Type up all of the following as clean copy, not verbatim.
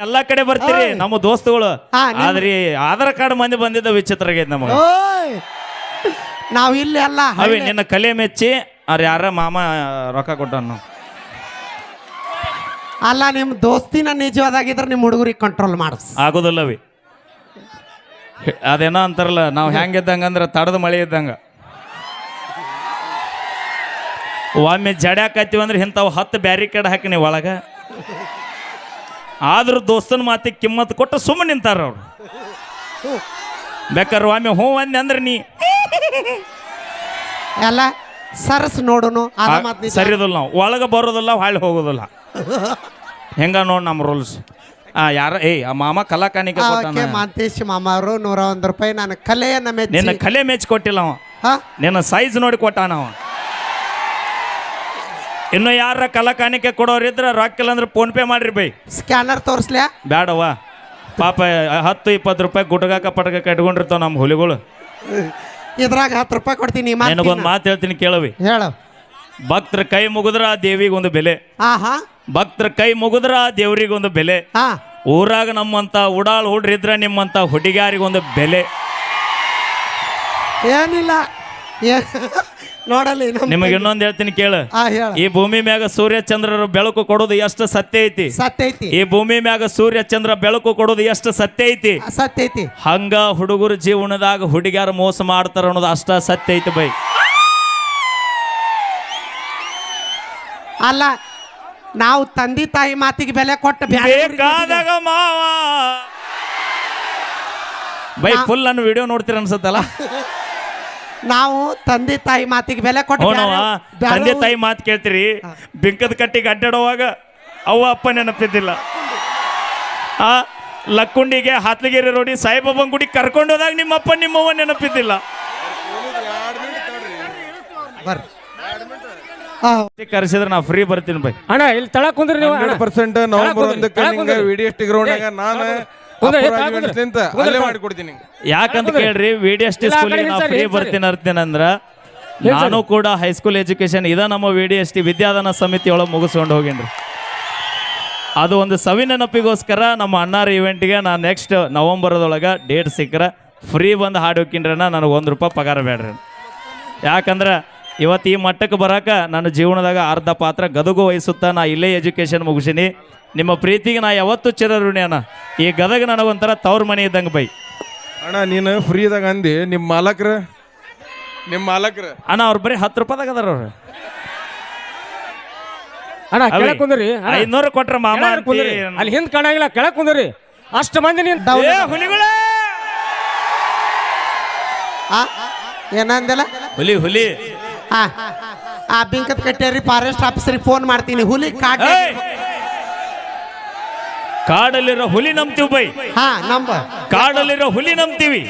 ಎಲ್ಲಾ ಕಡೆ ಬರ್ತೀರಿ ನಮ್ಮ ದೋಸ್ತುಗಳು ಹಾ, ಆದ್ರಿ ಆಧಾರ್ ಕಾರ್ಡ್ ಮಂದಿ ಬಂದಿದ್ದ ವಿಚಿತ್ರ ಆಗೈತೆ ನಮಗೆ. ಓಯ್ ನಾವ್ ಇಲ್ಲಿ ಅಲ್ಲ ಅವಿ ನಿನ್ನ ಕಲೆ ಮೆಚ್ಚಿ ಅವ್ರ ಯಾರ ಮಾಮ ರೊಕ್ಕ ಕೊಟ್ಟನು. ಅಲ್ಲ ನಿಮ್ ದೋಸ್ತಿನ ನಿಜವಾದಾಗಿದ್ರೆ ನಿಮ್ ಹುಡುಗರಿಗೆ ಕಂಟ್ರೋಲ್ ಮಾಡಿಸ್ ಆಗೋದಿಲ್ಲವಿ. ಅದೇನೋ ಅಂತಾರಲ್ಲ ನಾವು ಹೆಂಗಿದ್ದಂಗ ಅಂದ್ರೆ ತಡದ ಮಳೆ ಇದ್ದಂಗ. ಒಮ್ಮೆ ಜಡ್ಯಾಕತ್ತೀವಿ ಅಂದ್ರೆ ಇಂಥವು 10 ಬ್ಯಾರಿಕೇಡ್ ಹಾಕಿ ನೀವು ಒಳಗ. ಆದ್ರೂ ದೋಸ್ತನ ಮಾತಿಗೆ ಕಿಮ್ಮತ್ ಕೊಟ್ಟು ಸುಮ್ಮನೆ ನಿಂತಾರ ಅವ್ರು. ಬೇಕಾದ್ರೆ ಒಮ್ಮೆ ಹ್ಞೂ ಅಂದೆ ಅಂದ್ರೆ ನೀ ಎಲ್ಲ ಸರಸ್ ನೋಡುನು ಸರಿದಿಲ್ಲ. ನಾವು ಒಳಗೆ ಬರೋದಿಲ್ಲ ಹೊಳ್ಳಿ ಹೋಗೋದಿಲ್ಲ. ಹೆಂಗ ನೋಡ್ ನಮ್ಮ ರೂಲ್ಸ್. ಯಾರ ಆ ಮಾಮ ಕಲಾಕಾನಿಕೆ ಮಾಂತೇಶ್ ಮಾಮ ಅವರು 101 ರೂಪಾಯಿ ನಾನು ಕಲೆಯನ್ನ ಮೆಚ್ಚಿ ನಿನ್ನ ಕಲೆ ಮೆಚ್ಚಿ ಕೊಟ್ಟಿಲ್ಲ ಅವ. ನಿನ್ನ ಸೈಜ್ ನೋಡಿ ಕೊಟ್ಟ ನಾವು. ಇನ್ನು ಯಾರ ಕಲಾಕಾನಿಕೆ ಕೊಡೋರಿದ್ರೆ ರೊಕ್ಕ ಇಲ್ಲ ಅಂದ್ರೆ ಫೋನ್ ಪೇ ಮಾಡ್ರಿ ಬೈ. ಸ್ಕ್ಯಾನರ್ ತೋರಿಸ್ಲ್ಯಾ ಬೇಡವ ಪಾಪ 10-20 ರೂಪಾಯಿ ಗುಟ್ಗಾಕ ಪಟಕ ಕಟ್ಕೊಂಡಿರ್ತಾವ ನಮ್ಮ ಹುಲಿಗಳು. ಇದ್ರಾಗ 10 ರೂಪಾಯಿ ಕೊಡ್ತೀನಿ. ನನಗೊಂದು ಮಾತು ಹೇಳ್ತೀನಿ ಕೇಳವಿ. ಹೇಳು. ಭಕ್ತರ ಕೈ ಮುಗಿದ್ರ ಆ ದೇವಿಗೊಂದು ಬೆಲೆ. ಭಕ್ತರ ಕೈ ಮುಗಿದ್ರ ಆ ದೇವ್ರಿಗೊಂದು ಬೆಲೆ. ಊರಾಗ ನಮ್ಮಂತ ಉಡಾಳ್ ಹುಡ್ರಿದ್ರ ನಿಮ್ಮಂತ ಹುಡುಗಿಯಾರಿಗೊಂದು ಬೆಲೆ. ಏನಿಲ್ಲ ನೋಡಲಿ ನಿಮಗೆ ಇನ್ನೊಂದು ಹೇಳ್ತೀನಿ ಕೇಳು. ಈ ಭೂಮಿ ಮ್ಯಾಗ ಸೂರ್ಯ ಚಂದ್ರರ ಬೆಳಕು ಕೊಡೋದು ಎಷ್ಟು ಸತ್ಯ ಐತಿ. ಈ ಭೂಮಿ ಮ್ಯಾಗ ಸೂರ್ಯ ಚಂದ್ರ ಬೆಳಕು ಕೊಡೋದು ಎಷ್ಟು ಸತ್ಯ ಐತಿ. ಹಂಗ ಹುಡುಗರ ಜೀವನದಾಗ ಹುಡುಗಿಯಾರ ಮೋಸ ಮಾಡ್ತಾರ ಅನ್ನೋದು ಅಷ್ಟ ಸತ್ಯ ಐತಿ ಬೈ. ಅಲ್ಲ ನಾವು ತಂದೆ ತಾಯಿ ಮಾತಿಗೆ ಬೆಲೆ ಕೊಟ್ಟ ಬೇಕಾದಾಗ ಮಾವ ಬೈ ಫುಲ್ ನಾನು ವಿಡಿಯೋ ನೋಡ್ತೀರ ಅನ್ಸತ್ತಲ್ಲ. ನಾವು ತಂದೆ ತಾಯಿ ಮಾತಿಗೆ ಬೆಲೆ ಕೊಟ್ಟು ತಂದೆ ತಾಯಿ ಮಾತು ಕೇಳ್ತೀರಿ. ಬಿಂಕದ ಕಟ್ಟಿಗೆ ಅಡ್ಡಾಡುವಾಗ ಅವ್ವ ಅಪ್ಪ ನೆನಪಿದ್ದಿಲ್ಲ. ಲಕ್ಕುಂಡಿಗೆ ಹಾತ್ಲಗಿರಿ ರೋಡಿ ಸಾಯಿಬಾಬನ್ ಗುಡಿ ಕರ್ಕೊಂಡು ಹೋದಾಗ ನಿಮ್ಮಪ್ಪ ನಿಮ್ಮವ್ವ ನೆನಪಿದ್ದಿಲ್ಲ. ಕರೆಸಿದ್ರೆ ನಾ ಫ್ರೀ ಬರ್ತೀನಿ ಬೈ. ಅಣ್ಣ ಇಲ್ಲಿ ತಳ ಕುಂದ್ರಿ ನೀವು. 100% ನವೆಂಬರ್ 1ಕ್ಕೆ ವಿಡಿಯೋ ಗ್ರೌಂಡ್ನಾಗ ನಾನು ಅಲ್ಲೇ ಮಾಡಿಕೊಡ್ತೀನಿ. ಯಾಕಂತ ಕೇಳ್ರಿ VDST ಸ್ಕೂಲಿಗೆ ನಾ ಫ್ರೀ ಬರ್ತೀನಿ ಅರ್ತೀನಂದ್ರ ನಾನು ಕೂಡ ಹೈಸ್ಕೂಲ್ ಎಜುಕೇಶನ್ ಇದ ನಮ್ಮ VDST ವಿದ್ಯಾದಾನ ಸಮಿತಿ ಒಳಗೆ ಮುಗಿಸ್ಕೊಂಡು ಹೋಗೇನ್ರಿ. ಅದು ಒಂದು ಸವಿನೆನಪಿಗೋಸ್ಕರ ನಮ್ಮ ಅಣ್ಣಾರ ಇವೆಂಟ್ಗೆ ನಾನು ನೆಕ್ಸ್ಟ್ ನವೆಂಬರ್ದೊಳಗೆ ಡೇಟ್ ಸಿಕ್ಕರ ಫ್ರೀ ಬಂದು ಹಾಡು ಹೋಗಿನ್ರಿ. ನನಗೆ 1 ರೂಪಾಯಿ ಪಗಾರ ಬೇಡ್ರಿ. ಯಾಕಂದ್ರೆ ಇವತ್ತು ಈ ಮಟ್ಟಕ್ಕೆ ಬರಾಕ ನನ್ನ ಜೀವನದಾಗ ಅರ್ಧ ಪಾತ್ರ ಗದಗು ವಹಿಸುತ್ತಾ ನಾ ಇಲ್ಲೇ ಎಜುಕೇಶನ್ ಮುಗಿಸೀನಿ. ನಿಮ್ಮ ಪ್ರೀತಿಗೆ ನಾ ಯಾವತ್ತೂ ಚಿರಋಣಿ ಅಣ್ಣ. ಈ ಗದಗ ನನಗೊಂಥರ ತವ್ರ ಮನೆ ಇದ್ದಂಗೆ ಬೈ. ಅಣ್ಣ ನೀನು ಫ್ರೀದಾಗ ಅಂದಿ ನಿಮ್ಮ ಮಾಲಕ್ರ ಅಣ್ಣ ಅವ್ರು ಬರೀ 10 ರೂಪಾಯಿದಾಗ ಅದಾರ ಅವ್ರು. ಅಣ್ಣ ಕೆಳಗೆ ಕುಂದ್ರಿ. 500 ಕೊಟ್ರ ಮಾಮ ಅಲ್ಲಿ ಹಿಂದ್ ಕಾಣಂಗಿಲ್ಲ. ಕೆಳಗೆ ಕುಂದ್ರಿ. ಅಷ್ಟು ಮಂದಿ ಹುಲಿಗಳೇ ಏನಂದಿಲ್ಲ ಹುಲಿ ಹುಲಿ ಬಿಂಕದ ಕಟ್ಟೇರಿ ಫಾರೆಸ್ಟ್ ಆಫೀಸರಿಗೆ ಫೋನ್ ಮಾಡ್ತೀನಿ. ಹುಲಿ ಕಾಡಲ್ಲಿರೋ ಹುಲಿ ನಂಬ್ತೀವಿ ಬೈ. ನಂಬ ಕಾಡಲ್ಲಿರೋ ಹುಲಿ ನಂಬ್ತೀವಿ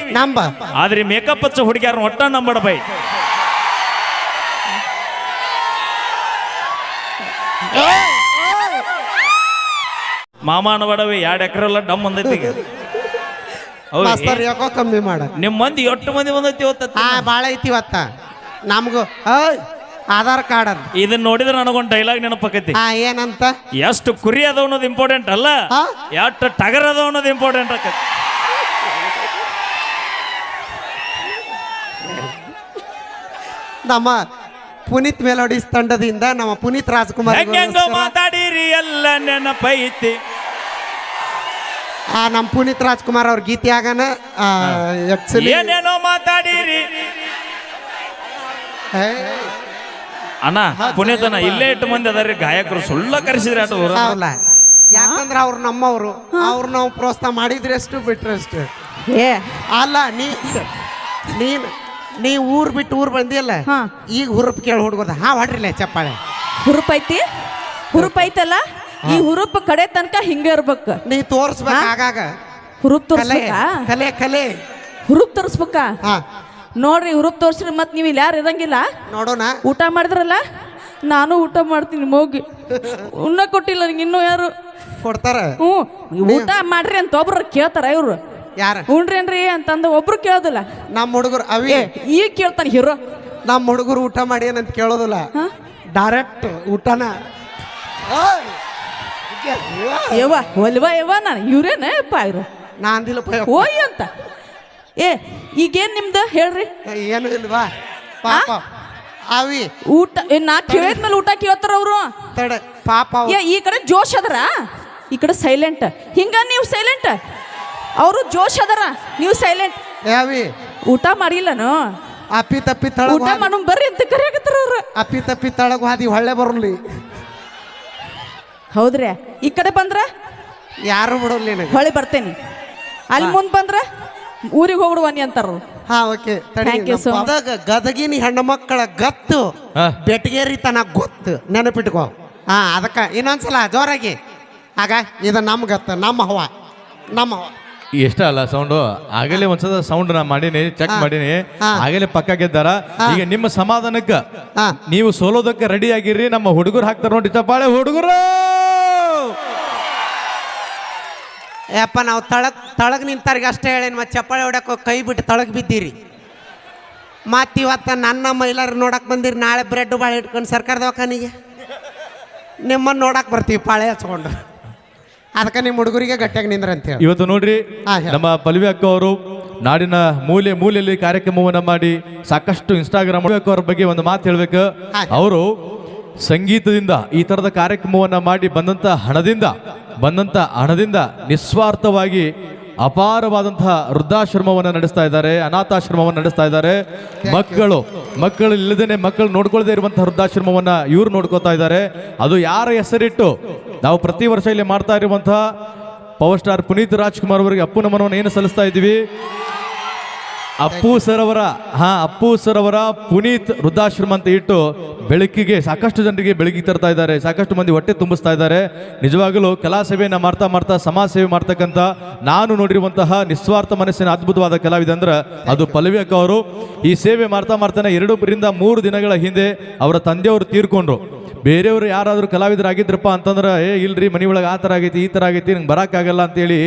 ಆದ್ರೆ ಮೇಕಪ್ ಹಚ್ಚ ಹುಡುಗಿಯಾರ ಒಟ್ಟ ನಂಬಡ ಬೈ. ಮಾಮ ಅನ್ಬೇಡವಿ 2 ಎಕರೆ ಡಮ್ ಬಂದೈತಿ. ಯಾಕೋ ಕಮ್ಮಿ ಮಾಡ. ನಿಮ್ ಮಂದಿ 8 ಮಂದಿ ಬಂದೈತಿ ಇವತ್ತ. ಬಾಳ ಐತಿ ಇವತ್ತ. ನಮಗೂ ಆಧಾರ್ ಕಾರ್ಡ್ ಅದ. ಇದನ್ನ ನೋಡಿದ್ರೆ ನನಗೊಂದು ಡೈಲಾಗ್ ನೆನಪಾಕೈತಿ. ಏನಂತ? ಎಷ್ಟು ಕುರಿ ಅದ ಅನ್ನೋದು ಇಂಪಾರ್ಟೆಂಟ್ ಅಲ್ಲ, ಎಷ್ಟು ಟಗರ್ ಅದ ಅನ್ನೋದು ಇಂಪಾರ್ಟೆಂಟ್ ಆಕೈತಿ. ನಮ್ಮ ಪುನೀತ್ ಮೆಲೋಡಿಸ್ ತಂಡದಿಂದ ನಮ್ಮ ಪುನೀತ್ ರಾಜ್ಕುಮಾರ್ ಹೆಂಗ ಮಾತಾಡಿರಿ ಎಲ್ಲ ನೆನಪೈತಿ. ನಮ್ಮ ಪುನೀತ್ ರಾಜ್ಕುಮಾರ್ ಅವ್ರ ಗೀತೆ ಆಗನ ಏನೇನೋ ಮಾತಾಡಿರಿ ಅಣ್ಣ. ಪುನೀತನ ಇಲ್ಲೇ 8 ಮಂದಿ ಅದಾರಿ ಗಾಯಕರು. ಸುಳ್ಳ ಕರೆಸಿದ್ರೆ ಯಾಕಂದ್ರೆ ಅವ್ರು ನಮ್ಮವ್ರು. ಅವ್ರು ನಾವು ಪ್ರೋತ್ಸಾಹ ಮಾಡಿದ್ರೆ ಎಷ್ಟು ಬಿಟ್ರೆ ಅಷ್ಟು. ಅಲ್ಲ ನೀ ಊರ್ ಬಿಟ್ಟು ಊರ್ ಬಂದಿಲ್ಲ. ಈಗ ಹುರುಪ್ ಕೇಳಿ ಹುಡುಗದ ಹೊಡ್ರಿಲ್ಲ ಚಪ್ಪಾಳೆ. ಹುರುಪ್ ಐತಲ್ಲ, ಈ ಹುರುಪ್ ಕಡೆ ತನಕ ಹಿಂಗೆ ಇರ್ಬೇಕು. ನೀ ತೋರ್ಸ್ಬೇಕು ಆಗಾಗ. ಹುರುಪ್ ತೋರ್ಸ್ಬೇಕ. ಕಲೆ ಹುರುಪ್ ತೋರ್ಸ್ಬೇಕ. ನೋಡ್ರಿ ಹುರುಪ್ ತೋರ್ಸ್ರಿ. ಮತ್ ನೀವು ಇಲ್ಲಿ ಯಾರು ಇರಂಗಿಲ್ಲ. ನೋಡೋಣ. ಊಟ ಮಾಡಿದ್ರಲ್ಲ, ನಾನು ಊಟ ಮಾಡ್ತೀನಿ. ಹೋಗಿ ಉಣ್ಣ ಕೊಟ್ಟಿಲ್ಲ ನಿಂಗೆ ಇನ್ನೂ ಯಾರು ಕೊಡ್ತಾರ. ಊಟ ಮಾಡ್ರಿ ಅಂತ ಒಬ್ರು ಕೇಳ್ತಾರ. ಇವ್ರು ಯಾರ ಉಣ್ರೇನ್ರಿ ಅಂತಂದ ಒಬ್ರು ಕೇಳೋದಿಲ್ಲ. ನಮ್ಮ ಹುಡುಗರು ಅವಿ ಈಗ ಕೇಳ್ತಾನೆ ಹೀರೋ. ನಮ್ಮ ಹುಡುಗರು ಊಟ ಮಾಡಿ ಏನಂತ ಕೇಳೋದಿಲ್ಲ, ಡೈರೆಕ್ಟ್ ಊಟನ ಯವ್ವ ಒಲ್ವಾ ಯವ್ವ ನಾನು ಇವ್ರೇನಪ್ಪ ಇವ್ರು ನಾ ಅಂದಿಲ್ಲಪ್ಪ ಓಯ್ ಅಂತ ಏ ಈಗೇನ್ ನಿಮ್ದು ಹೇಳ್ರಿ ಏನು ಇಲ್ವಾ ಪಾಪ ಅವಿ ಊಟ ನಾ ಕೇಳಿದ್ಮೇಲೆ ಊಟ ಕೇಳ್ತಾರ ಅವರು ತಡ ಪಾಪ ಏ ಈ ಕಡೆ ಜೋಶ್ ಅದರ ಈ ಕಡೆ ಸೈಲೆಂಟ್ ಹಿಂಗ ನೀವು ಸೈಲೆಂಟ್ ಅವರು ಜೋಶ್ ಅದರ ನೀವು ಸೈಲೆಂಟ್ ಅವಿ ಊಟ ಮಾಡಿಲ್ಲನು ಅಪ್ಪಿ ತಪ್ಪಿ ತಳಗ ಊಟ ಮಾಡೋಣ ಬರ್ರಿ ಅಂತ ಕರೆಯಾಕತ್ತಾರ ಅವ್ರು ಅಪ್ಪಿ ತಪ್ಪಿ ತಳಗ ಹಾದಿ ಹೊಳ್ಳೆ ಬರಲಿ ಹೌದ್ರಿ ಈ ಕಡೆ ಬಂದ್ರ ಯಾರು ಬಿಡೋಲ್ಲ ನಿನಗೆ ಹೊಳಿ ಬರ್ತೇನಿ ಅಲ್ಲಿ ಮುಂದ್ ಬಂದ್ರ ಊರಿಗೆ ಹೋಗ್ಬಿಡುವನಿ ಅಂತಾರ ಹಾ okay Thank you so much. ಗದಗಿನ ಹೆಣ್ಣು ಮಕ್ಕಳ ಗತ್ತು ಬೆಟಗೇರಿ ತನ ಗೊತ್ತು ನೆನಪಿಟ್ಕೋ ಹಾ ಅದಕ್ಕ ಇನ್ನೊಂದ್ಸಲ ಜೋರಾಗಿ ಆಗ ಇದು ನಮ್ಮ ಗತ್ತು ನಮ್ಮ ಹವ ನಮ್ಮ ಹವ ಎಷ್ಟ ಅಲ್ಲ ಸೌಂಡು ಆಗಲೇ ಒಂದ್ಸಲ ಸೌಂಡ್ ನಾ ಮಾಡೀನಿ ಚೆಕ್ ಮಾಡೀನಿ ಆಗಲೇ ಪಕ್ಕ ಗೆದ್ದಾರ ಈಗ ನಿಮ್ಮ ಸಮಾಧಾನಕ್ಕ ಹಾ ನೀವು ಸೋಲೋದಕ್ಕೆ ರೆಡಿ ಆಗಿರ್ರಿ ನಮ್ಮ ಹುಡುಗರು ಹಾಕ್ತಾರ ನೋಡಿ ಚಪ್ಪಾಳೆ ಹುಡುಗರು ಯಪ್ಪ ನಾವು ತಳಗ್ ನಿಂತಾರಿಗೆ ಅಷ್ಟೇ ಹೇಳೇನು ಮತ್ತೆ ಚಪ್ಪಾಳೆ ಹೊಡ್ಯಾಕ ಕೈ ಬಿಟ್ಟು ತಳಗ್ ಬಿದ್ದೀರಿ ಮತ್ತೆ ಇವತ್ತು ನನ್ನ ಮೈಲಾರ ನೋಡಕ್ ಬಂದಿರಿ ನಾಳೆ ಬ್ರೆಡ್ ಬಾಳೆ ಇಟ್ಕೊಂಡು ಸರ್ಕಾರ ದವಾಖಾನಿಗೆ ನಿಮ್ಮನ್ನು ನೋಡಕ್ ಬರ್ತೀವಿ ಪಾಳೆ ಹಚ್ಕೊಂಡು ಅದಕ್ಕೆ ನಿಮ್ಮ ಹುಡುಗರಿಗೆ ಗಟ್ಟಿಯಾಗಿ ನಿಂದ್ರ ಅಂತ ಹೇಳಿ ಇವತ್ತು ನೋಡ್ರಿ ಹಾ, ಹೇಳಿ. ನಮ್ಮ ಪಲ್ವಿ ಅಕ್ಕ ಅವರು ನಾಡಿನ ಮೂಲೆ ಮೂಲೆಯಲ್ಲಿ ಕಾರ್ಯಕ್ರಮವನ್ನ ಮಾಡಿ ಸಾಕಷ್ಟು ಇನ್ಸ್ಟಾಗ್ರಾಮ್ ಅವ್ರ ಬಗ್ಗೆ ಒಂದು ಮಾತು ಹೇಳ್ಬೇಕು ಹಾ. ಅವರು ಸಂಗೀತದಿಂದ ಈ ತರದ ಕಾರ್ಯಕ್ರಮವನ್ನ ಮಾಡಿ ಬಂದಂತ ಹಣದಿಂದ ನಿಸ್ವಾರ್ಥವಾಗಿ ಅಪಾರವಾದಂತಹ ವೃದ್ಧಾಶ್ರಮವನ್ನು ನಡೆಸ್ತಾ ಇದ್ದಾರೆ, ಅನಾಥಾಶ್ರಮವನ್ನು ನಡೆಸ್ತಾ ಇದ್ದಾರೆ. ಮಕ್ಕಳು ಇಲ್ಲದೇನೆ ಮಕ್ಕಳು ನೋಡ್ಕೊಳ್ದೇ ಇರುವಂತಹ ವೃದ್ಧಾಶ್ರಮವನ್ನ ಇವ್ರು ನೋಡ್ಕೋತಾ ಇದ್ದಾರೆ. ಅದು ಯಾರ ಹೆಸರಿಟ್ಟು ನಾವು ಪ್ರತಿ ವರ್ಷ ಇಲ್ಲಿ ಮಾಡ್ತಾ ಇರುವಂತಹ ಪವರ್ ಸ್ಟಾರ್ ಪುನೀತ್ ರಾಜ್ಕುಮಾರ್ ಅವರಿಗೆ ಅಪ್ಪು ನಮನವನ್ನು ಏನು ಸಲ್ಲಿಸ್ತಾ ಇದ್ದೀವಿ. ಅಪ್ಪು ಸರ್ ಅವರ ಪುನೀತ್ ವೃದ್ಧಾಶ್ರಮ ಅಂತ ಇಟ್ಟು ಬೆಳಕಿಗೆ ಸಾಕಷ್ಟು ಜನರಿಗೆ ಬೆಳಕಿಗೆ ತರ್ತಾ ಇದ್ದಾರೆ, ಸಾಕಷ್ಟು ಮಂದಿ ಹೊಟ್ಟೆ ತುಂಬಿಸ್ತಾ ಇದ್ದಾರೆ. ನಿಜವಾಗಲೂ ಕಲಾ ಸೇವೆಯನ್ನು ಮಾಡ್ತಾ ಸಮಾಜ ಸೇವೆ ಮಾಡ್ತಕ್ಕಂಥ ನಾನು ನೋಡಿರುವಂತಹ ನಿಸ್ವಾರ್ಥ ಮನಸ್ಸಿನ ಅದ್ಭುತವಾದ ಕಲಾವಿದ ಅಂದ್ರೆ ಅದು ಪಲ್ಲವಿ ಅಕ್ಕ ಅವರು. ಈ ಸೇವೆ ಮಾಡ್ತಾನೆ 2-3 ದಿನಗಳ ಹಿಂದೆ ಅವರ ತಂದೆಯವರು ತೀರ್ಕೊಂಡ್ರು. ಬೇರೆಯವರು ಯಾರಾದರೂ ಕಲಾವಿದರಾಗಿದ್ರಪ್ಪ ಅಂತಂದ್ರೆ ಇಲ್ರಿ ಮನೆ ಒಳಗೆ ಆ ಥರ ಆಗೈತಿ ಈ ಥರ ಆಗೈತಿ ನಂಗೆ ಬರೋಕ್ಕಾಗಲ್ಲ ಅಂತೇಳಿ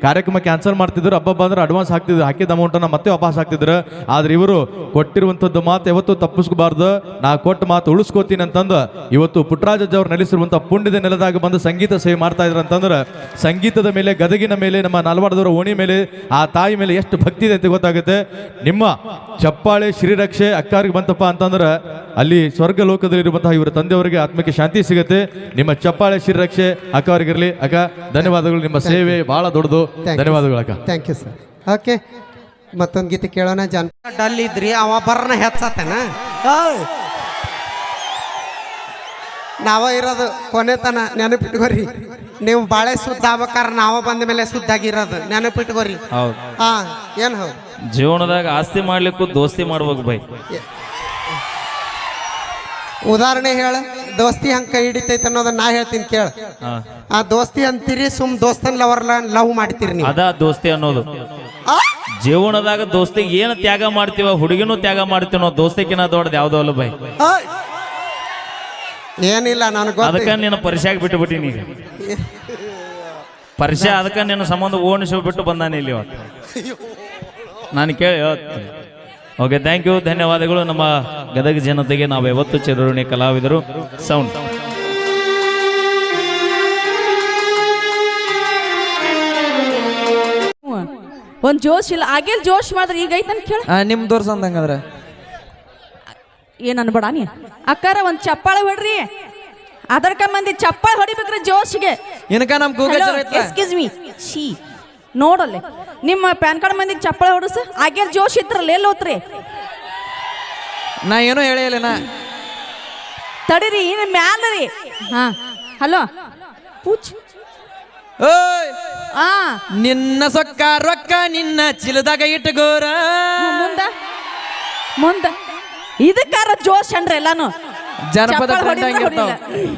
ಕಾರ್ಯಕ್ರಮ ಕ್ಯಾನ್ಸಲ್ ಮಾಡ್ತಿದ್ರು. ಹಬ್ಬ ಅಂದ್ರೆ ಅಡ್ವಾನ್ಸ್ ಹಾಕಿದ ಅಮೌಂಟನ್ನು ಮತ್ತೆ ವಾಪಸ್ ಹಾಕ್ತಿದ್ರು. ಆದ್ರೆ ಇವರು ಕೊಟ್ಟಿರುವಂಥದ್ದು ಮಾತು ಯಾವತ್ತೂ ತಪ್ಪಿಸ್ಕೋಬಾರ್ದು, ನಾ ಕೊಟ್ಟ ಮಾತು ಉಳಿಸ್ಕೋತೀನಿ ಅಂತಂದು ಇವತ್ತು ಪುಟ್ಟರಾಜ್ ಅವರು ನೆಲೆಸಿರುವಂಥ ಪುಣ್ಯದ ನೆಲದಾಗ ಬಂದು ಸಂಗೀತ ಸೇವೆ ಮಾಡ್ತಾ ಇದ್ರು ಅಂತಂದ್ರೆ ಸಂಗೀತದ ಮೇಲೆ, ಗದಗಿನ ಮೇಲೆ, ನಮ್ಮ ನಾಲ್ವಾಡದವರ ಓಣಿ ಮೇಲೆ, ಆ ತಾಯಿ ಮೇಲೆ ಎಷ್ಟು ಭಕ್ತಿ ಇದೆ ಅಂತ ಗೊತ್ತಾಗುತ್ತೆ. ನಿಮ್ಮ ಚಪ್ಪಾಳೆ ಶ್ರೀರಕ್ಷೆ ಅಕ್ಕಾರಿಗೆ ಬಂತಪ್ಪ ಅಂತಂದ್ರೆ ಅಲ್ಲಿ ಸ್ವರ್ಗ ಲೋಕದಲ್ಲಿರುವಂತಹ ಇವರ ತಂದೆಯವರಿಗೆ ಆತ್ಮಕ್ಕೆ ಶಾಂತಿ ಸಿಗುತ್ತೆ. ನಿಮ್ಮ ಚಪ್ಪಾಳೆ ಶ್ರೀರಕ್ಷೆ ಅಕ್ಕ ಅವರಿಗಿರಲಿ. ಅಕ್ಕ ಧನ್ಯವಾದಗಳು, ನಿಮ್ಮ ಸೇವೆ ಬಹಳ ದೊಡ್ಡದು. ಧನ್ಯವಾದಗಳು ಅಕ್ಕ. Thank you sir. ಓಕೆ ಮತ್ತೊಂದು ಗೀತೆ ಕೇಳೋಣ. ಡಲ್ ಇದ್ರಿ ಅವ ಬರ್ನ ಹೆಚ್ಚತನ ನಾವ ಇರೋದು ಕೊನೆತನ ನೆನಪಿಟ್ಕೋರಿ. ನೀವು ಬಾಳೆ ಸುದ್ದ ಆಗ್ಬೇಕಾರ ನಾವ ಬಂದ ಮೇಲೆ ಸುದ್ದಾಗಿರೋದು ನೆನಪಿಟ್ಕೋರಿ. ಹೌದು, ಹಾ ಏನು ಹೌದು ಜೀವನದಾಗ ಆಸ್ತಿ ಮಾಡ್ಲಿಕ್ಕೂ ದೋಸ್ತಿ ಮಾಡ್ಬೇಕು ಬೈ. ಉದಾಹರಣೆ ಹೇಳ ದೋಸ್ತಿ ಹಂಗೆ ಕೈ ಹಿಡಿತೈತೆ ಅನ್ನೋದನ್ನ ನಾ ಹೇಳ್ತೀನಿ ಕೇಳ. ಆ ದೋಸ್ತಿ ಅಂತೀರಿ ದೋಸ್ತನ್ ಲವ್ ಮಾಡ್ತೀರಿ ನೀವು. ಅದ ದೋಸ್ತಿ ಅನ್ನೋದು. ಜೀವನದಾಗ ದೋಸ್ತಿಗೆ ಏನು ತ್ಯಾಗ ಮಾಡ್ತೀವ, ಹುಡುಗಿನೂ ತ್ಯಾಗ ಮಾಡ್ತೀವಿ ನಾವು. ದೋಸ್ತಿಕಿನ ದೊಡ್ಡದು ಯಾವ್ದೋ ಅಲ್ಲ ಬೈ. ಏನಿಲ್ಲ ನನಗೆ ಅದಕ್ಕ ನೀನು ಪರಿಚಯ ಬಿಟ್ಟುಬಿಟ್ಟಿನಿ. ಈಗ ಪರಿಚಯ ಅದಕ್ಕೆ ನಿನ್ನ ಸಂಬಂಧ ಓಣಿಸಿ ಬಿಟ್ಟು ಬಂದಾನೆ ಇಲ್ಲಿ ಇವತ್ತು. ನಾನು ಕೇಳಿ ಹೇಳ್ತೀನಿ. ಓಕೆ, ಥ್ಯಾಂಕ್ ಯು, ಧನ್ಯವಾದಗಳು. ನಮ್ಮ ಗದಗ ಜನತೆಗೆ ನಾವು ಯಾವತ್ತು ಚಿರಋಣಿ ಕಲಾವಿದರು. ಸೌಂಡ್ ಒಂದ್ ಜೋಶ್ ಇಲ್ಲ, ಆಗೇಲ್ ಜೋಶ್ ಮಾಡಿದ್ರೆ ಈಗ ಐತನ್ ಕೇಳ. ನಿಮ್ ತೋರ್ಸಂದಂಗಂದ್ರ ಏನ್ ಅನ್ಬೇಡ ನೀ ಅಕ್ಕಾರ ಒಂದ್ ಚಪ್ಪಾಳೆ ಹೊಡ್ರಿ. ಅದರ್ಕ ಮಂದಿ ಚಪ್ಪಾಳೆ ಹೊಡಿಬೇಕ್ರಿ ಜೋಶ್ಗೆ. ಏನಕ ನಮ್ ಎಕ್ಸ್ಕ್ಯೂಸ್ ಮೀ ಶಿ ನೋಡಲ್ಲ ನಿಮ್ಮ ಪ್ಯಾನ್ ಕಾರ್ಡ್ ಮಂದಿಗೆ ಚಪ್ಪಾಳೆ ಹೊಡಸ. ಆಗೇಲ್ ಜೋಶ್ ಇದ್ರಲ್ಲ ಎಲ್ಲಿ ಹೋತ್ರಿ? ನಾ ಏನೋ ಹೇಳಿಲ್ಲ ನಾ ತಡೀರಿ ಇನ್ನು ಮ್ಯಾಲ ರೀ. ಹಾ ಹಲೋ ಪೂಚ್ ಓಯ್ ಆ ನಿನ್ನ ಸೊಕ್ಕ ರೊಕ್ಕ ನಿನ್ನ ಚಿಲದಾಗ ಇಟ್ಟಗೋರ ಮುಂದ ಇದಕ್ಕಾರ ಜೋಶ್ ಅನ್ರಿ ಎಲ್ಲಾನು. ಜನಪದ ಚಪ್ಪಾಳೆ trend ಹೊಡಿದ್ರೆ ಹಂಗಿರ್ತಾವ. ಹೊಡಿಲ್ಲ.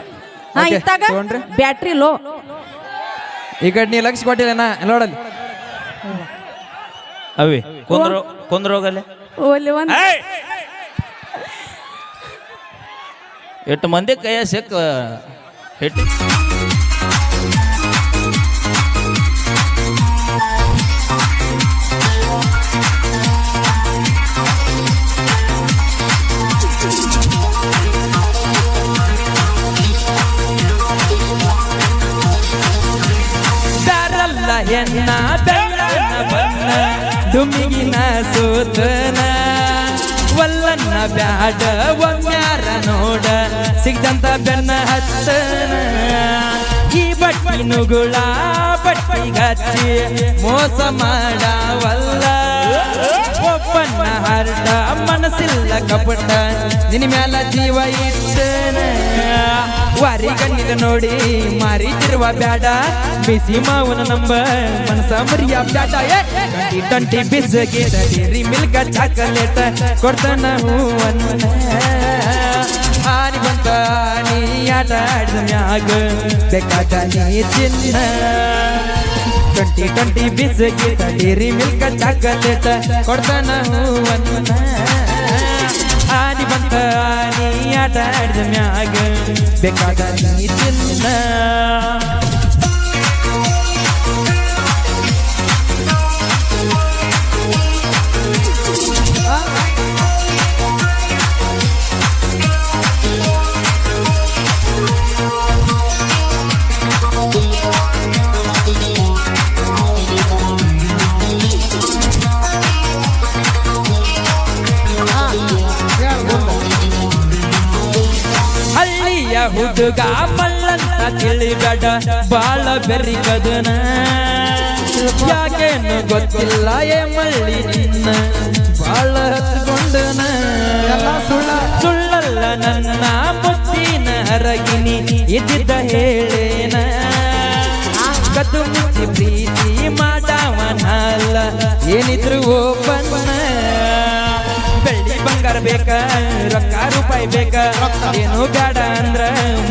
ಹಾ Okay, ಇತ್ತಾಗ ತಗೊಂಡ್ರಿ? Battery low. ಈ ಕಡೆ ನೀ ಲಕ್ಷ ಕೊಟ್ಟಿಲ್ಲ ನಾ ನೋಡಲ್ಲಿ ಅವಿ ಕುಂದ್ರೋಗಲ್ಲೇ. ಓಲಿ ಒಂದ್ ಎಷ್ಟು ಮಂದಿ ಕೈಯ ಸಿಕ್ಕ ಹಿಟ್ಟು ಹೆಣ್ಣ ಬೆಳ್ಳನ ಬಣ್ಣ ದುಮಿಗಿನ ಸೂತನ ವಲ್ಲನ್ನ ಬ್ಯಾಡ ಒಮ್ಮ್ಯಾರ ನೋಡ ಸಿಗ್ದಂತ ಬೆನ್ನ ಹತ್ತನ ಈ ಬಟ್ಟಿ ನುಗುಳ ಬಟ್ಟಿಗಚ್ಚಿ ಮೋಸ ಮಾಡವಲ್ಲ ಒಪ್ಪನ್ನ ಹರಡ ಮನಸ್ಸಿಲ್ಲ ಕಪಟ ನಿನ್ನ ಮ್ಯಾಲ ಜೀವ ಇಟ್ಟನ ವಾರಿಗಣ್ಣಿದ ನೋಡಿ ಮಾರಿತಿರುವ ಬ್ಯಾಡ ಬಿಸಿ ಮಾವನ ನಂಬ ಮನಸ ಮರಿಯ ಬ್ಯಾಡ 20 ಬಿಸ್ಕೆಟ್ ಡೈರಿ ಮಿಲ್ಕ್ ಚಾಕಲೇಟ್ ಕೊಡ್ತಾನ ಹೂವನ್ನ ಹಾರಿ ಬಂತ ನೀ ಆಟ ಆಡಿದ ಮ್ಯಾಗ ಬೇಕಾದ ನೀ ಚಿನ್ನ 20 ಬಿಸ್ಕೆಟ್ ಡೈರಿ ಮಿಲ್ಕ್ ಚಾಕಲೇಟ್ ಕೊಡ್ತಾನ ಹೂವನ್ನ ಹಾರಿ ಬಂತ ನೀ ಆಟ ಆಡಿದ ಮ್ಯಾಗ ಬೇಕಾದ ನೀ ಚಿನ್ನ ಹಳ್ಳಿಯ ಹುಡುಗ ಮಲ್ಲಂತ ತಿಳಿಬೇಡ ಬಾಳ ಬೆರಿಗದನ ಯಾಕೇನು ಗೊತ್ತಿಲ್ಲ ಏ ಮಳ್ಳಿ ನಿನ್ನ ಬಾಳ ಹತ್ಕೊಂಡನ ಸುಳ್ಳಲ್ಲ ನನ್ನ ಮುತ್ತಿನ ಹರಗಿನಿ ಇದ್ದಿದ್ದ ಹೇಳೇನ ಕದ್ದು ಮುಚ್ಚಿ ಪ್ರೀತಿ ಮಾಡವನಲ್ಲ ಏನಿದ್ರು ಓಪನ್ನ ಬೆಳ್ಳಿ ಬಂಗಾರ ಬೇಕ ರೊಕ್ಕ ರೂಪಾಯಿ ಬೇಕ ಏನು ಬೇಡ ಅಂದ್ರ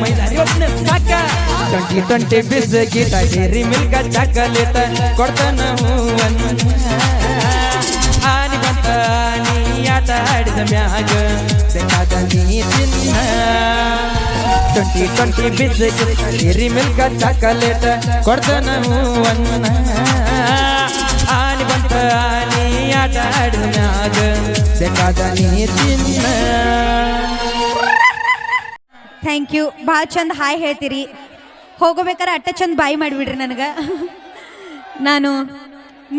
ಮೈದಾರಿ ಒಬ್ಬನೇ ಸಾಕ 20 ಬಿಸ್ಕೆಟ್ ಡೈರಿ ಮಿಲ್ಕ್ ಚಾಕಲೇಟ್ ಕೊಡ್ತಾನ ಹೂವನ್ನ ಆನಿ ಬಂತ ನೀ ಆಟ ಆಡಿದ ಮ್ಯಾಗ ಬೇಕಾದ ನೀ ಚಿನ್ನ 20 ಬಿಸ್ಕೆಟ್ ಡೈರಿ ಮಿಲ್ಕ್ ಚಾಕಲೇಟ್ ಕೊಡ್ತಾನ ಹೂವನ್ನ ಆನಿ ಬಂತ ನೀ ಆಟ ಆಡಿದ ಮ್ಯಾಗ ಬೇಕಾದ ನೀ ಚಿನ್ನ ಥ್ಯಾಂಕ್ ಯು ಭಾಳ ಚಂದ ಹಾಯ್ ಹೇಳ್ತೀರಿ ಹೋಗಬೇಕಾರೆ ಅಟ್ಟ ಚಂದ ಬಾಯಿ ಮಾಡಿಬಿಡ್ರಿ ನನಗೆ ನಾನು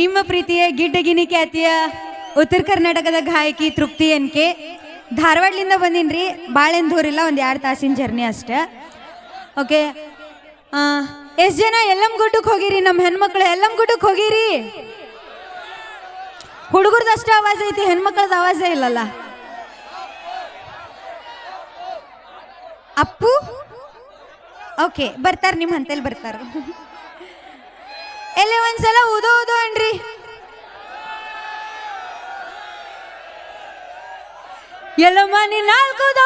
ನಿಮ್ಮ ಪ್ರೀತಿಯ ಗಿಡ್ಡಗಿನಿ ಖ್ಯಾತಿಯ ಉತ್ತರ ಕರ್ನಾಟಕದ ಗಾಯಕಿ ತೃಪ್ತಿ ಎನ್ಕೆ ಧಾರವಾಡಲಿಂದ ಬಂದೀನಿ ರೀ ಭಾಳ ಏನು ದೂರಿಲ್ಲ ಒಂದು 2 ತಾಸಿನ ಜರ್ನಿ ಅಷ್ಟೇ ಓಕೆ ಎಷ್ಟು ಜನ ಎಲ್ಲಮ್ಗುಡ್ಡಕ್ಕೆ ಹೋಗಿರಿ ನಮ್ಮ ಹೆಣ್ಮಕ್ಳು ಎಲ್ಲಮ್ಗುಡ್ಡಕ್ಕೆ ಹೋಗಿರಿ ಹುಡುಗರ್ದು ಅಷ್ಟೇ ಆವಾಜ್ ಐತಿ ಹೆಣ್ಮಕ್ಳದ್ದು ಆವಾಜೇ ಇಲ್ಲಲ್ಲ ಅಪ್ಪು ಓಕೆ ಬರ್ತಾರೆ ನಿಮ್ಮ ಹಂತಲ್ಲಿ ಬರ್ತಾರೆ ಎಲ್ಲೇ ಒಂದ್ಸಲ ಊದೋ ಅನ್ರಿ ಎಲ್ಲ ಮನೆ 4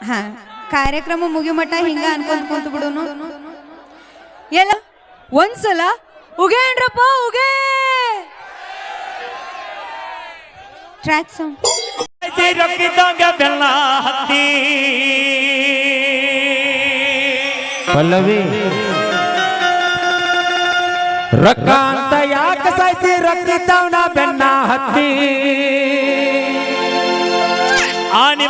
ಹಾ ಕಾರ್ಯಕ್ರಮ ಮುಗಿಮಟ ಹಿಂಗ ಅನ್ಕೊಂತ ಕುಂತು ಬಿಡೋನು ಎಲ್ಲ ಒಂದ್ಸಲ ಉಗೆ ಅನ್ರಪ್ಪ ಉಗೆ ಟ್ರ್ಯಾಕ್ ಸಾಂಗ್ ಬೆಲ್ಲ ಹತ್ತಿ ಪಲ್ಲವಿ ರೊಕ್ಕ ಅಂತ ಯಾಕೆ ಸಾಯ್ಸಿ ರೊಕ್ಕಿದ್ದವನ ಬೆನ್ನ ಹತ್ತಿ ಆನಿ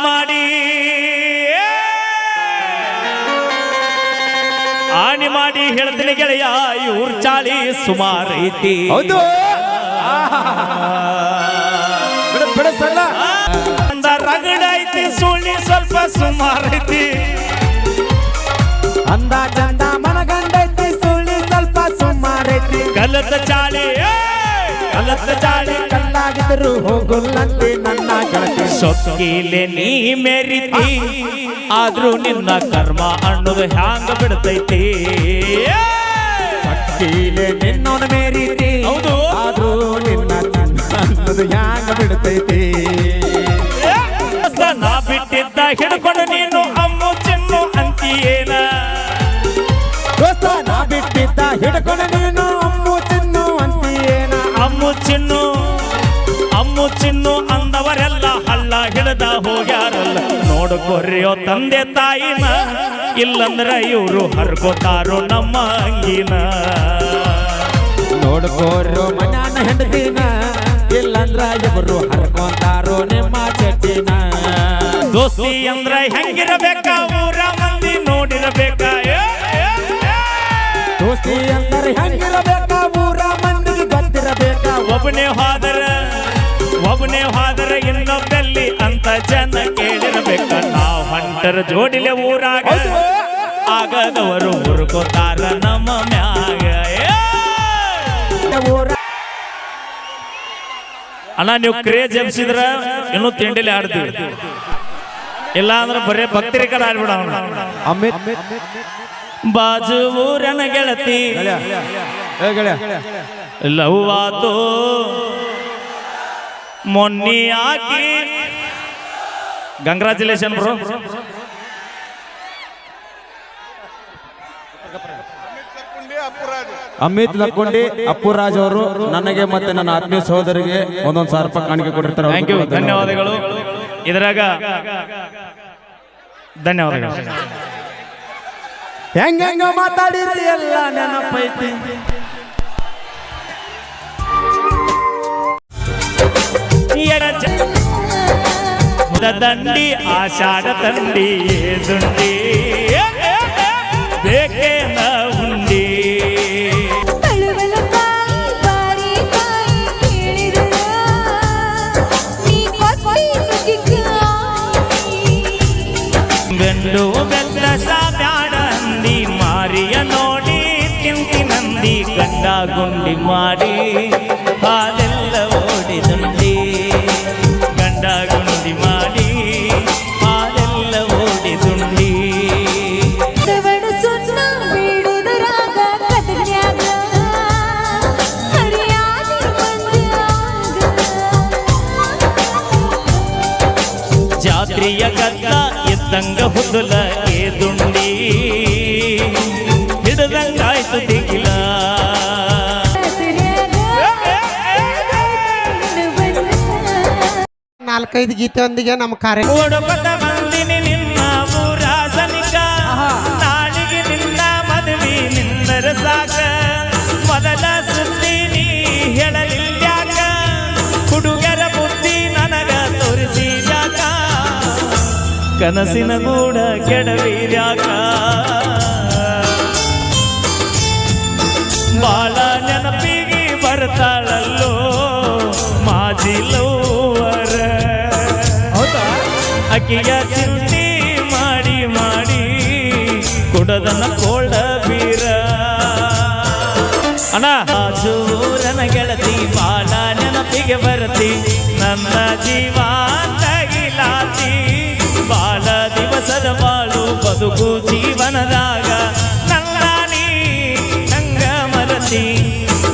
ಮಾಡಿ ಹೇಳ್ತೀನಿ ಗೆಳೆಯ ಇವ್ರ ಚಾಳಿ ಸುಮಾರು ಐತಿ ಹೌದು ಬಿಡಸಲ್ಲ ರಗಡ ಐತಿ ಸುಳ್ಳಿ ಸ್ವಲ್ಪ ಸುಮಾರು ಐತಿ ಅಂದ ಚಂದ ಮನಗಂಡೈತಿ ಸುಳ್ಳಿ ಸ್ವಲ್ಪ ಸುಮಾರೈತಿ ಕಲತ ಚಾಳಿ ಕಲ್ಲಾಗಿದ್ರು ಹೋಗುಲ್ಲಂತೆ ನನ್ನ ಗೆಳತಿ ಸೊಕ್ಕಿಲೆ ನೀ ಮೆರಿತಿ ಆದ್ರೂ ನಿನ್ನ ಕರ್ಮ ಅನ್ನೋದು ಹ್ಯಾಂಗ ಬಿಡ್ತೈತಿ ಸಕ್ಕಿಲೆ ನಿನ್ನವನ ಮೇರೀತಿ ಹೌದು ಆದ್ರೂ ನಿನ್ನ ಅನ್ನೋದು ಹ್ಯಾಂಗ ಬಿಡ್ತೈತಿ ನಾ ಬಿಟ್ಟಿದ್ದ ಹಿಡ್ಕೊಂಡು ನೀನು ಅಮ್ಮು ಚಿನ್ನು ಅಂತೀಯೇನ ದೋಸ್ತ ನಾ ಬಿಟ್ಟಿದ್ದ ಹಿಡ್ಕೊಂಡು ನೀನು ಅಮ್ಮು ಚಿನ್ನು ಅಂತೀಯೇನ ಅಮ್ಮು ಚಿನ್ನು ಅಂದವರೆಲ್ಲ ಹಳ್ಳ ಹಿಡ್ದ ಹೋಗ್ಯಾರಲ್ಲ ನೋಡ್ಕೊರ್ಯೋ ತಂದೆ ತಾಯಿನ ಇಲ್ಲಂದ್ರ ಇವ್ರು ಹರ್ಕೋತಾರೋ ನಮ್ಮ ಅಂಗಿನ ನೋಡ್ಕೋರು ಮನ್ಯಾನ ಹೆಂಡತಿನ ಇಲ್ಲಂದ್ರ ಇವರು ಹರ್ಕೊಂತಾರೋ ನಿಮ್ಮ ಚಟ್ಟಿನ ದೋಸ್ತಿ ಅಂದ್ರ ಹೆಂಗಿರಬೇಕ ಊರ ಮಂದಿ ನೋಡಿರಬೇಕ ದೋಸ್ತಿ ಅಂದರೆ ಹೆಂಗಿರಬೇಕ ಊರ ಮಂದಿಗೆ ಗೊತ್ತಿರಬೇಕ ಒಬ್ಬನೇ ಹೋದರ ಇನ್ನೊಬ್ಬಲ್ಲಿ ಅಂತ ಜನ ಕೇಳಿರಬೇಕ ನಾವು ಹೊಂಟರ ಜೋಡಿಲೆ ಊರಾಗ ಆಗದವರು ಹುರ್ಕೋತಾರ ನಮ್ಮ ಮ್ಯಾಗ ಅಣ್ಣ ನೀವು ಕ್ರೇಜ್ ಎಬ್ಸಿದ್ರ ಇನ್ನೂ ತಿಂಡಿಲಿ ಆಡ್ತೀವಿ ಇಲ್ಲ ಅಂದ್ರೆ ಬರೇ ಭಕ್ತರಿ ಕಡೆ ಆಡ್ಬಿಡ ಬಾಜು ಊರನ ಗೆಳತಿ ಲವ್ವಾತು ಮೊನ್ನಿ ಹಾಕಿ ಕಂಗ್ರಾಚುಲೇಷನ್ ಬ್ರೋ. ಅಮಿತ್ ಲಕ್ಕೊಂಡಿ ಅಪ್ಪುರಾಜ್ ಅವರು ನನಗೆ ಮತ್ತೆ ನನ್ನ ಆತ್ಮೀಯ ಸಹೋದರಿಗೆ 1,000 ರೂಪಾಯಿ ಕಾಣಿಕೆ ಕೊಟ್ಟಿರ್ತಾರೆ. ಥ್ಯಾಂಕ್ ಯು, ಧನ್ಯವಾದಗಳು. ಇದ್ರಾಗ ಧನ್ಯವಾದಗಳು. ಹೆಂಗ ಮಾತಾಡಿರಿ ಎಲ್ಲ ನೆನಪೈತಿ. ದಂಡಿ ಆಷಾಢ ತಂಡಿ ದುಂಡಿ ಬೇಕೇನ ಉಂಡಿ ಗಂಡು ಬೆಲ್ಲ ಸಾಬ್ಯಾಡ ಅಂದಿ ಮಾರಿಯ ನೋಡಿ ತಿಂತಿನಂದಿ ಗಂಡ ಗುಂಡಿ ಮಾಡಿ ಹಾಲೆಲ್ಲ ಓಡಿದುಂಡಿ ಗಂಡ ಗುಂಡಿ ಮಾಡಿ ಹಾಲೆಲ್ಲ ಓಡಿದುಂಡಿ ಜಾತ್ರೆಯ ಗದ್ದ ಇದ್ದಂಗ ಹುದುಲ ಏದುಂಡಿ ಹಿಡದಂಗಾಯ್ತು ದಿಗಿಲ 4-5 ಗೀತೆಯೊಂದಿಗೆ ನಮ್ಮ ಕಾರ್ಯ ಓಡಪದ ಬಂದಿನಿ ನಿನ್ನ ಊರ ಸನಿಕ ನಾಳಿಗೆ ನಿನ್ನ ಮದುವೆ ನಿಂದರ ಸಾಕ ಮೊದಲ ಸುದ್ದಿ ನೀ ಹೇಳಲಿಲ್ಯಾಕ ಹುಡುಗರ ಬುದ್ಧಿ ನನಗ ತೋರಿಸಿದ್ಯಾಕ ಕನಸಿನ ಗೂಡ ಕೆಡವಿದ್ಯಾಕ ಬಾಳ ನೆನಪಿಗೆ ಬರ್ತಾಳಲ್ಲೋ ಮಾಜಿಲೋವರ ಅಕ್ಕಿಯ ಚಿಂತೆ ಮಾಡಿ ಮಾಡಿ ಕುಡದನ ಕೋಳ ಬೀರ ಅಣ್ಣ ಜೋರನ ಗೆಳತಿ ಬಾಳ ನೆನಪಿಗೆ ಬರ್ತಿ ನನ್ನ ಜೀವ ತಗಿಲಾತಿ ಬಾಳ ದಿವಸದ ಬಾಳು ಬದುಕು ಜೀವನದಾಗ ನನ್ನ ನೀ ನಂಗ ಮರತಿ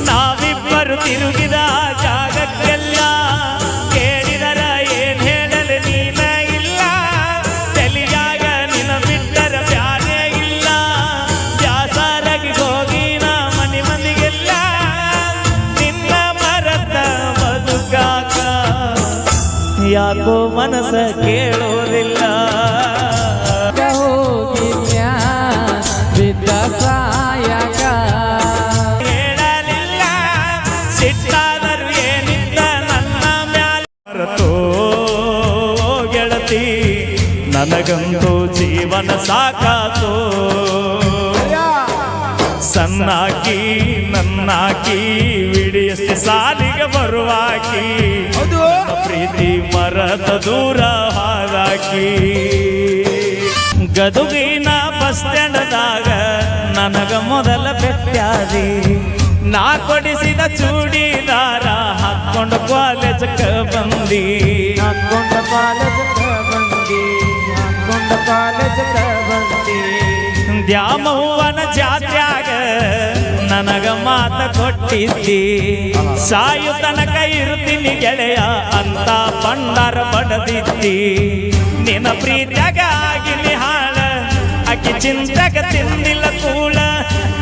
ನಾವಿಬ್ಬರು ತಿರುಗಿದ ಜಾಗಕ್ಕೆಲ್ಲ ಕೇಳಿದರ ಏನ್ ಹೇಳಲು ನೀನ ಇಲ್ಲ ತಲೆಯಾಗ ನಿನ ಬಿಟ್ಟರ ಬ್ಯಾನೆ ಇಲ್ಲ ಬ್ಯಾಸರಾಗಿ ಹೋಗಿ ನಾ ಮನೆ ಮಂದಿಗೆಲ್ಲ ನಿನ್ನ ಮರತ ಬದುಕಾಕ ಯಾಕೋ ಮನಸ್ಸ ಕೇಳೋದಿಲ್ಲ ಹೇಳಲಿಲ್ಲ ಸಿಟ್ಟಾದರೂ ಏನಿಲ್ಲ ನನ್ನ ಮ್ಯಾಲ ಮರೆತೋ ಗೆಳತಿ ನನಗಂತೂ ಜೀವನ ಸಾಕಾತೋ ಸಣ್ಣಾಕಿ ನನ್ನಾಕಿ ವಿಡಿಯಷ್ಟು ಸಾಲಿಗೆ ಬರುವಾಕಿ ನನ್ನ ಪ್ರೀತಿ ಮರದ ದೂರ ಹಾದಾಕಿ ಗದುಗಿನ ಬಸ್ ಸ್ಟ್ಯಾಂಡ್ದಾಗ ನನಗ ಮೊದಲ ಬೆಟ್ಟಾದಿ ನಾ ಕೊಡಿಸಿದ ಚೂಡಿದಾರ ಹಾಕೊಂಡು ಕಾಲೇಜಕ್ಕ ಬಂದಿ ದ್ಯಾಮವ್ವನ ಜಾತ್ಯಾಗ ನನಗ ಮಾತ ಕೊಟ್ಟಿದ್ದಿ ಸಾಯು ತನಕ ಇರುತ್ತೀನಿ ಗೆಳೆಯ ಅಂತ ಬಂಡಾರ ಬಡದಿದ್ದಿ ನಿನ್ನ ಪ್ರೀತ್ಯಾಗ ಆಗಿನಿ ಹಾಳ ಅಕ್ಕಿ ಚಿಂತೆಗ ತಿಂದಿಲ್ಲ ಕೂಳ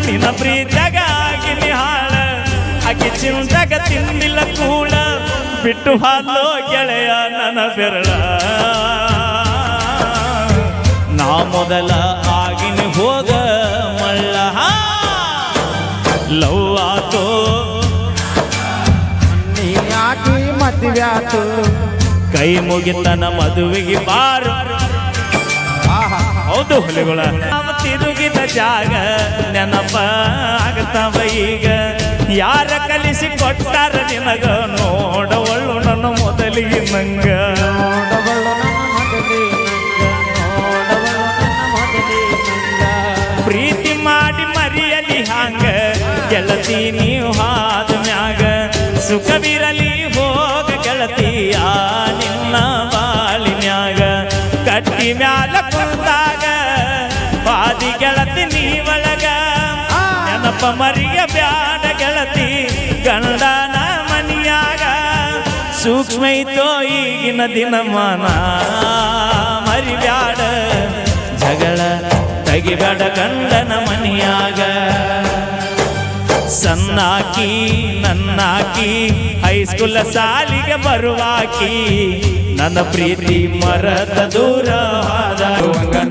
ನಿನ್ನ ಪ್ರೀತ್ಯಾಗ ಆಗಿನಿ ಹಾಳ ಅಕ್ಕಿ ಚಿಂತೆಗ ತಿಂದಿಲ್ಲ ಕೂಳ ಬಿಟ್ಟು ಹಾಲೋ ಗೆಳೆಯ ನನ್ನ ಬೆರಳ ನಾ ಮೊದಲ ಆಗಿನಿ ಹೋಗ ಮಳ್ಳ ಲವ್ ಆತೋ ನೀಯಾಕಿ ಮದುವ್ಯಾತು ಕೈ ಮುಗಿತನ ಮದುವೆಗೆ ಬಾರು ಹೌದು ಹುಲಿಗಳ ತಿರುಗಿದ ಜಾಗ ನೆನಪ ಆಗ ಕಾಣಿಸ್ತಾವ ಈಗ ಯಾರ ಕಲಿಸಿ ಕೊಟ್ಟಾರ ನಿನಗ ನೋಡವಳ್ಳು ನನ್ನ ಮೊದಲಿಗೆ ನಂಗ ಪ್ರೀತಿ ಮಾಡಿ ಮರಿಯಲಿ ಹಾಂಗ ಗೆಳತಿ ನೀವು ಹಾದ ಮ್ಯಾಗ ಸುಖವಿರಲಿ ಹೋಗ ಗೆಳತಿಯ ನಿನ್ನ ಬಾಳಿನ್ಯಾಗ ಕಟ್ಟಿ ಮ್ಯಾಲ ಕುಂತಾಗ ಬಾದಿ ಗೆಳತಿ ನೀವಳಗ ನೆನಪ ಮರಿಯ ಬ್ಯಾಡ ಗೆಳತಿ ಗಂಡನ ಮನಿಯಾಗ ಸೂಕ್ಷ್ಮ ಐತೋ ಈಗಿನ ದಿನಮಾನ ಮರಿಬ್ಯಾಡ ಜಗಳ ತೆಗಿಬೇಡ ಗಂಡನ ಮನಿಯಾಗ ಸಣ್ಣಾಕಿ ನನ್ನಾಕಿ ಹೈಸ್ಕೂಲ್ ಸಾಲಿಗೆ ಬರುವಾಕಿ ನನ್ನ ಪ್ರೀತಿ ಮರದ ದೂರ